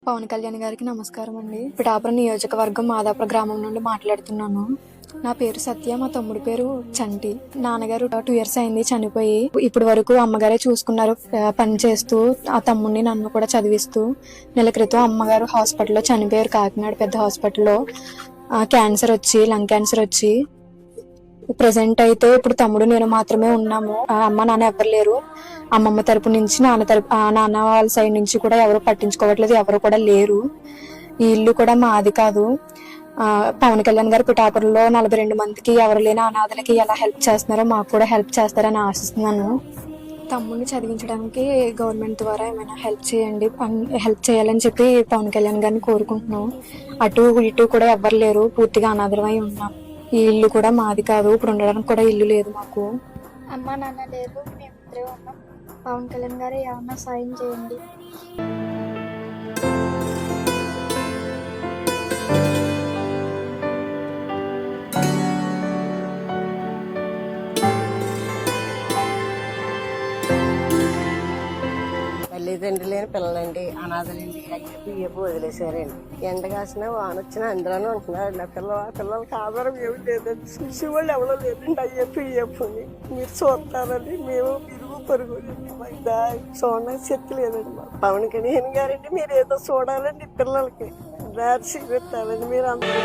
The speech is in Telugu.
పవన్ కళ్యాణ్ గారికి నమస్కారం అండి. పిఠాపురం నియోజకవర్గం మాదాపురం గ్రామం నుండి మాట్లాడుతున్నాను. నా పేరు సత్య, మా తమ్ముడి పేరు చంటి. నాన్నగారు 2 years అయింది చనిపోయి. ఇప్పటి వరకు అమ్మగారే చూసుకున్నారు, పని చేస్తూ ఆ తమ్ముడిని నన్ను కూడా చదివిస్తూ. నెల క్రితం అమ్మగారు హాస్పిటల్లో చనిపోయారు, కాకినాడ పెద్ద హాస్పిటల్లో. క్యాన్సర్ వచ్చి, లంగ్ క్యాన్సర్ వచ్చి. ప్రెసెంట్ అయితే ఇప్పుడు తమ్ముడు నేను మాత్రమే ఉన్నాము. అమ్మ నాన్న ఎవరు లేరు. అమ్మమ్మ తరపు నుంచి, నాన్న వాళ్ళ సైడ్ నుంచి కూడా ఎవరు పట్టించుకోవట్లేదు, ఎవరు కూడా లేరు. ఈ ఇల్లు కూడా మాది కాదు. పవన్ కళ్యాణ్ గారు పిఠాపురంలో 42 మందికి, ఎవరు లేని అనాథలకి ఎలా హెల్ప్ చేస్తున్నారో మాకు కూడా హెల్ప్ చేస్తారని ఆశిస్తున్నాను. తమ్ముడిని చదివించడానికి గవర్నమెంట్ ద్వారా ఏమైనా హెల్ప్ చేయండి, హెల్ప్ చేయాలని చెప్పి పవన్ కళ్యాణ్ గారిని కోరుకుంటున్నాం. అటు ఇటు కూడా ఎవ్వరు లేరు, పూర్తిగా అనాథలమై ఉన్నాం. ఈ ఇల్లు కూడా మాది కాదు, ఇప్పుడు ఉండడానికి కూడా ఇల్లు లేదు మాకు. అమ్మ నాన్న లేరు, మేమిద్దరే ఉన్నాం. పవన్ కళ్యాణ్ గారు ఏమన్నా సాయం చేయండి. తల్లిదండ్రులు లేని పిల్లలండి, అనాథలండి. అయ్యప్ప వదిలేశారండి. ఎండ కాసిన వాన వచ్చినా అందులోనే ఉంటున్నారు. నా పిల్లలకి ఆధారం ఏమి లేదండి, చూసేవాళ్ళు ఎవరో లేదండి. అయ్యప్పని మీరు చూస్తారండి, మేము ఇరుగు పరుగు చూడడానికి శక్తి లేదండి. పవన్ కళ్యాణ్ గారండి, మీరు ఏదో చూడాలండి, పిల్లలకి దారి చూపెట్టాలండి మీరు అందరూ.